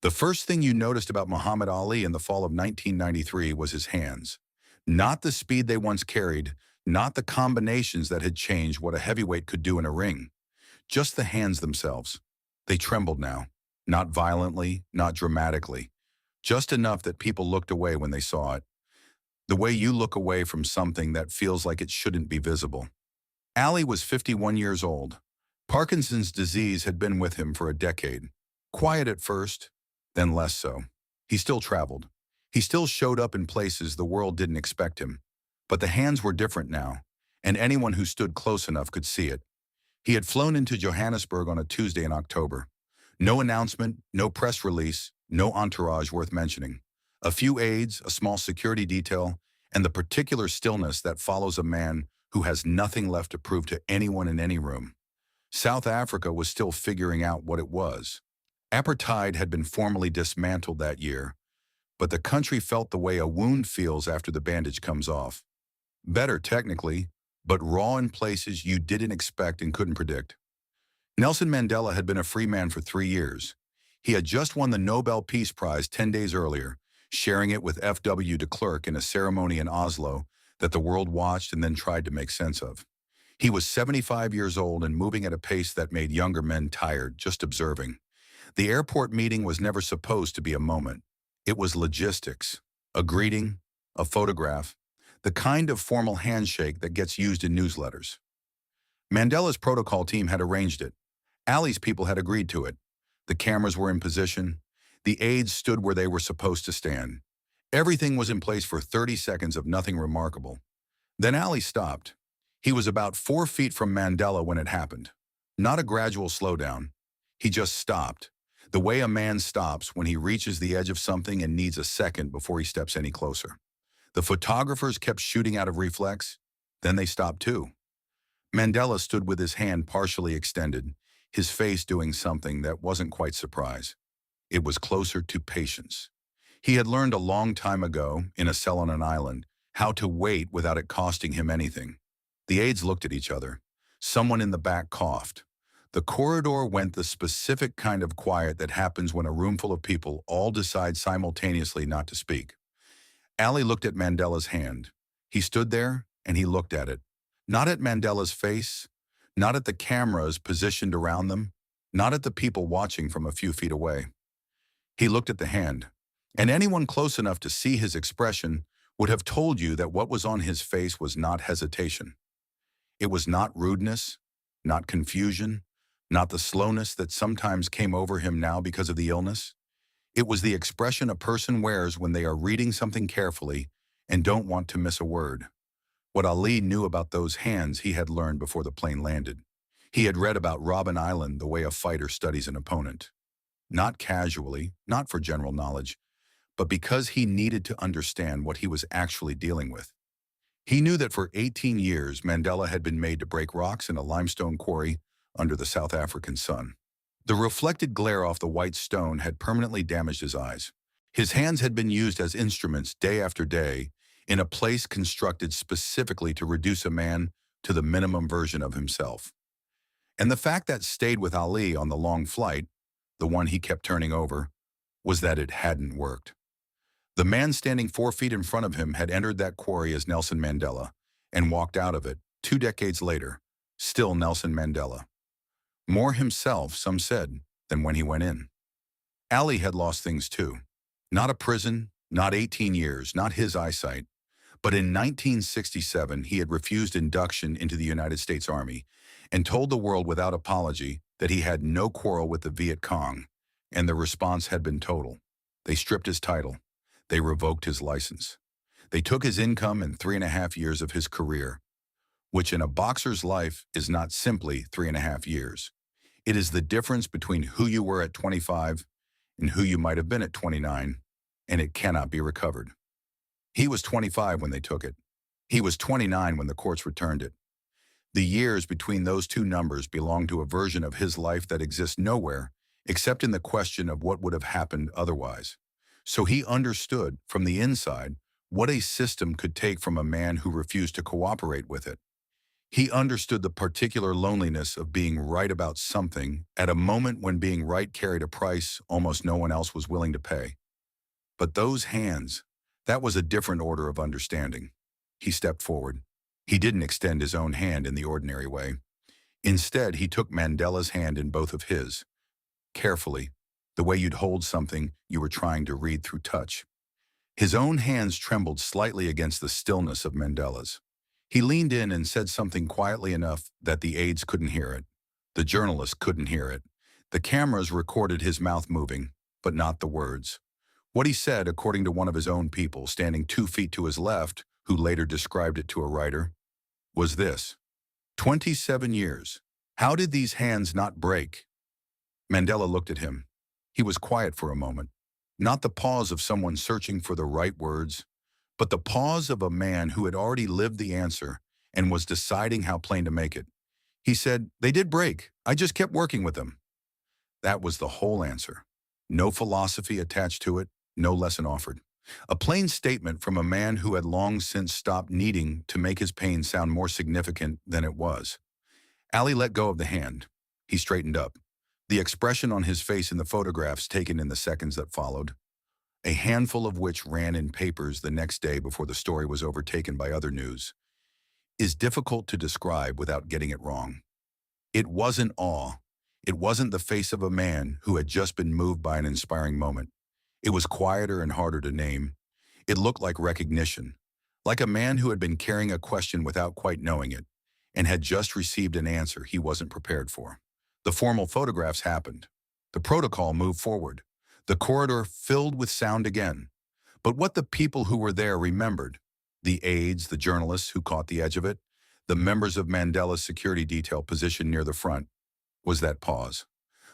The first thing you noticed about Muhammad Ali in the fall of 1993 was his hands. Not the speed they once carried, not the combinations that had changed what a heavyweight could do in a ring. Just the hands themselves. They trembled now. Not violently, not dramatically. Just enough that people looked away when they saw it. The way you look away from something that feels like it shouldn't be visible. Ali was 51 years old. Parkinson's disease had been with him for a decade. Quiet at first, then less so. He still traveled. He still showed up in places the world didn't expect him. But the hands were different now, and anyone who stood close enough could see it. He had flown into Johannesburg on a Tuesday in October. No announcement, no press release, no entourage worth mentioning. A few aides, a small security detail, and the particular stillness that follows a man who has nothing left to prove to anyone in any room. South Africa was still figuring out what it was. Apartheid had been formally dismantled that year, but the country felt the way a wound feels after the bandage comes off. Better technically, but raw in places you didn't expect and couldn't predict. Nelson Mandela had been a free man for 3 years. He had just won the Nobel Peace Prize 10 days earlier, sharing it with F.W. de Klerk in a ceremony in Oslo that the world watched and then tried to make sense of. He was 75 years old and moving at a pace that made younger men tired just observing. The airport meeting was never supposed to be a moment. It was logistics, a greeting, a photograph, the kind of formal handshake that gets used in newsletters. Mandela's protocol team had arranged it. Ali's people had agreed to it. The cameras were in position. The aides stood where they were supposed to stand. Everything was in place for 30 seconds of nothing remarkable. Then Ali stopped. He was about 4 feet from Mandela when it happened. Not a gradual slowdown. He just stopped. The way a man stops when he reaches the edge of something and needs a second before he steps any closer. The photographers kept shooting out of reflex. Then they stopped too. Mandela stood with his hand partially extended, his face doing something that wasn't quite surprise. It was closer to patience. He had learned a long time ago, in a cell on an island, how to wait without it costing him anything. The aides looked at each other. Someone in the back coughed. The corridor went the specific kind of quiet that happens when a room full of people all decide simultaneously not to speak. Ali looked at Mandela's hand. He stood there and he looked at it. Not at Mandela's face, not at the cameras positioned around them, not at the people watching from a few feet away. He looked at the hand, and anyone close enough to see his expression would have told you that what was on his face was not hesitation. It was not rudeness, not confusion, not the slowness that sometimes came over him now because of the illness. It was the expression a person wears when they are reading something carefully and don't want to miss a word. What Ali knew about those hands he had learned before the plane landed. He had read about Robben Island the way a fighter studies an opponent. Not casually, not for general knowledge, but because he needed to understand what he was actually dealing with. He knew that for 18 years, Mandela had been made to break rocks in a limestone quarry under the South African sun. The reflected glare off the white stone had permanently damaged his eyes. His hands had been used as instruments day after day in a place constructed specifically to reduce a man to the minimum version of himself. And the fact that stayed with Ali on the long flight, the one he kept turning over, was that it hadn't worked. The man standing 4 feet in front of him had entered that quarry as Nelson Mandela and walked out of it 2 decades later, still Nelson Mandela. More himself, some said, than when he went in. Ali had lost things too. Not a prison, not 18 years, not his eyesight. But in 1967, he had refused induction into the United States Army and told the world without apology that he had no quarrel with the Viet Cong, and the response had been total. They stripped his title. They revoked his license. They took his income and 3.5 years of his career, which in a boxer's life is not simply 3.5 years. It is the difference between who you were at 25 and who you might have been at 29, and it cannot be recovered. He was 25 when they took it. He was 29 when the courts returned it. The years between those two numbers belong to a version of his life that exists nowhere except in the question of what would have happened otherwise. So he understood from the inside what a system could take from a man who refused to cooperate with it. He understood the particular loneliness of being right about something at a moment when being right carried a price almost no one else was willing to pay. But those hands, that was a different order of understanding. He stepped forward. He didn't extend his own hand in the ordinary way. Instead, he took Mandela's hand in both of his, carefully, the way you'd hold something you were trying to read through touch. His own hands trembled slightly against the stillness of Mandela's. He leaned in and said something quietly enough that the aides couldn't hear it. The journalists couldn't hear it. The cameras recorded his mouth moving, but not the words. What he said, according to one of his own people standing 2 feet to his left, who later described it to a writer, was this: 27 years. How did these hands not break? Mandela looked at him. He was quiet for a moment. Not the pause of someone searching for the right words, but the pause of a man who had already lived the answer and was deciding how plain to make it. He said, "They did break. I just kept working with them." That was the whole answer. No philosophy attached to it, no lesson offered. A plain statement from a man who had long since stopped needing to make his pain sound more significant than it was. Ali let go of the hand. He straightened up. The expression on his face in the photographs taken in the seconds that followed, a handful of which ran in papers the next day before the story was overtaken by other news, is difficult to describe without getting it wrong. It wasn't awe. It wasn't the face of a man who had just been moved by an inspiring moment. It was quieter and harder to name. It looked like recognition, like a man who had been carrying a question without quite knowing it, and had just received an answer he wasn't prepared for. The formal photographs happened. The protocol moved forward. The corridor filled with sound again. But what the people who were there remembered, the aides, the journalists who caught the edge of it, the members of Mandela's security detail positioned near the front, was that pause.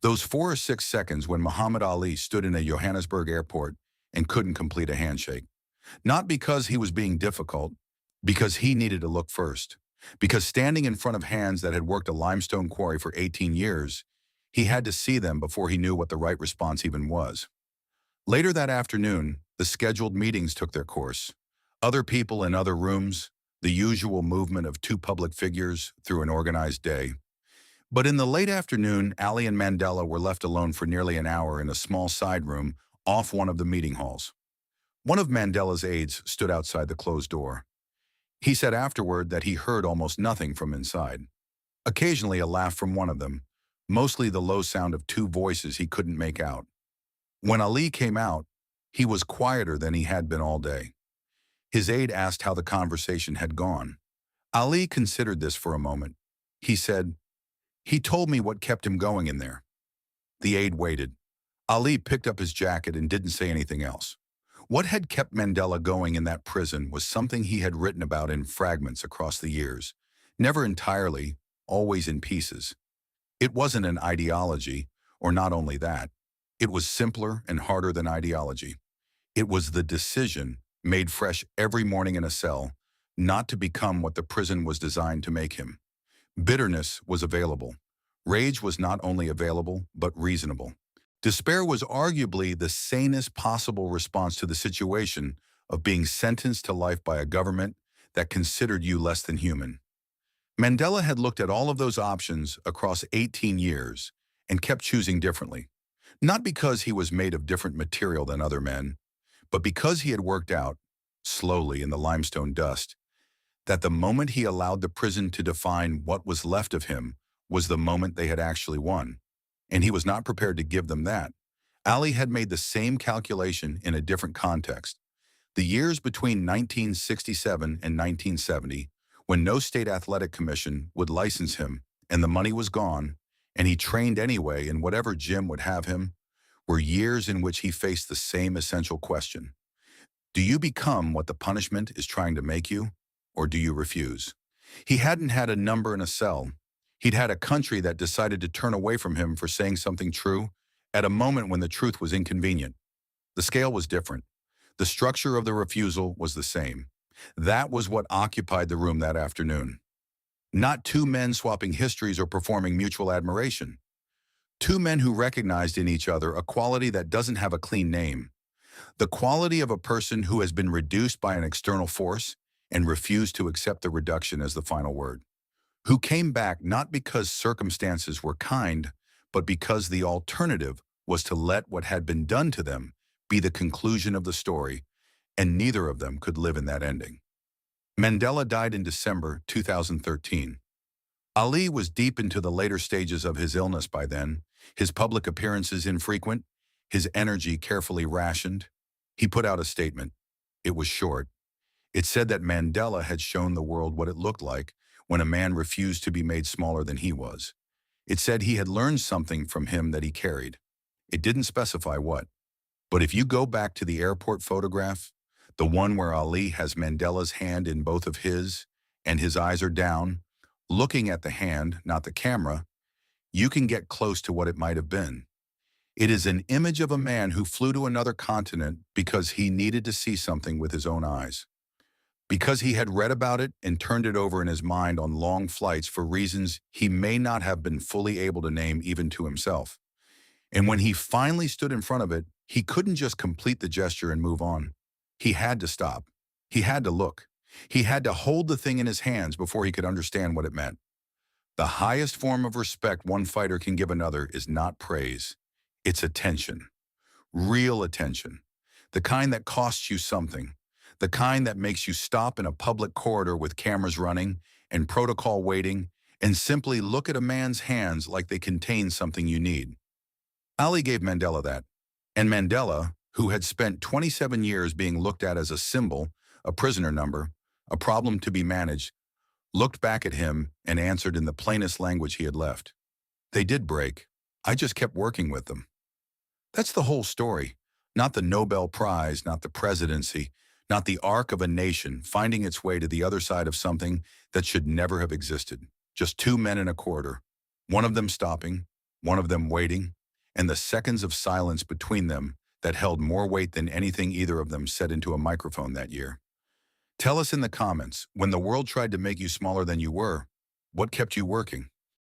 Those 4 or 6 seconds when Muhammad Ali stood in a Johannesburg airport and couldn't complete a handshake. Not because he was being difficult, because he needed to look first. Because standing in front of hands that had worked a limestone quarry for 18 years, he had to see them before he knew what the right response even was. Later that afternoon, the scheduled meetings took their course. Other people in other rooms, the usual movement of 2 public figures through an organized day. But in the late afternoon, Ali and Mandela were left alone for nearly an hour in a small side room off one of the meeting halls. One of Mandela's aides stood outside the closed door. He said afterward that he heard almost nothing from inside. Occasionally a laugh from one of them, mostly the low sound of 2 voices he couldn't make out. When Ali came out, he was quieter than he had been all day. His aide asked how the conversation had gone. Ali considered this for a moment. He said, "He told me what kept him going in there." The aide waited. Ali picked up his jacket and didn't say anything else. What had kept Mandela going in that prison was something he had written about in fragments across the years. Never entirely, always in pieces. It wasn't an ideology, or not only that. It was simpler and harder than ideology. It was the decision, made fresh every morning in a cell, not to become what the prison was designed to make him. Bitterness was available. Rage was not only available, but reasonable. Despair was arguably the sanest possible response to the situation of being sentenced to life by a government that considered you less than human. Mandela had looked at all of those options across 18 years and kept choosing differently. Not because he was made of different material than other men, but because he had worked out, slowly in the limestone dust, that the moment he allowed the prison to define what was left of him was the moment they had actually won. And he was not prepared to give them that. Ali had made the same calculation in a different context. The years between 1967 and 1970, when no state athletic commission would license him and the money was gone, and he trained anyway in whatever gym would have him, were years in which he faced the same essential question. Do you become what the punishment is trying to make you, or do you refuse? He hadn't had a number in a cell. He'd had a country that decided to turn away from him for saying something true at a moment when the truth was inconvenient. The scale was different. The structure of the refusal was the same. That was what occupied the room that afternoon. Not 2 men swapping histories or performing mutual admiration. 2 men who recognized in each other a quality that doesn't have a clean name. The quality of a person who has been reduced by an external force and refused to accept the reduction as the final word. who came back not because circumstances were kind, but because the alternative was to let what had been done to them be the conclusion of the story, and neither of them could live in that ending. Mandela died in December 2013. Ali was deep into the later stages of his illness by then, his public appearances infrequent, his energy carefully rationed. He put out a statement. It was short. It said that Mandela had shown the world what it looked like when a man refused to be made smaller than he was. It said he had learned something from him that he carried. It didn't specify what. But if you go back to the airport photograph, the one where Ali has Mandela's hand in both of his, and his eyes are down, looking at the hand, not the camera, you can get close to what it might have been. It is an image of a man who flew to another continent because he needed to see something with his own eyes. Because he had read about it and turned it over in his mind on long flights for reasons he may not have been fully able to name even to himself. And when he finally stood in front of it, he couldn't just complete the gesture and move on. He had to stop. He had to look. He had to hold the thing in his hands before he could understand what it meant. The highest form of respect one fighter can give another is not praise. It's attention. Real attention. The kind that costs you something. The kind that makes you stop in a public corridor with cameras running and protocol waiting and simply look at a man's hands like they contain something you need. Ali gave Mandela that. And Mandela, who had spent 27 years being looked at as a symbol, a prisoner number, a problem to be managed, looked back at him and answered in the plainest language he had left. They did break. I just kept working with them. That's the whole story. Not the Nobel Prize, not the presidency, not the arc of a nation finding its way to the other side of something that should never have existed. Just two men in a corridor, one of them stopping, one of them waiting, and the seconds of silence between them that held more weight than anything either of them said into a microphone that year. Tell us in the comments, when the world tried to make you smaller than you were, what kept you working?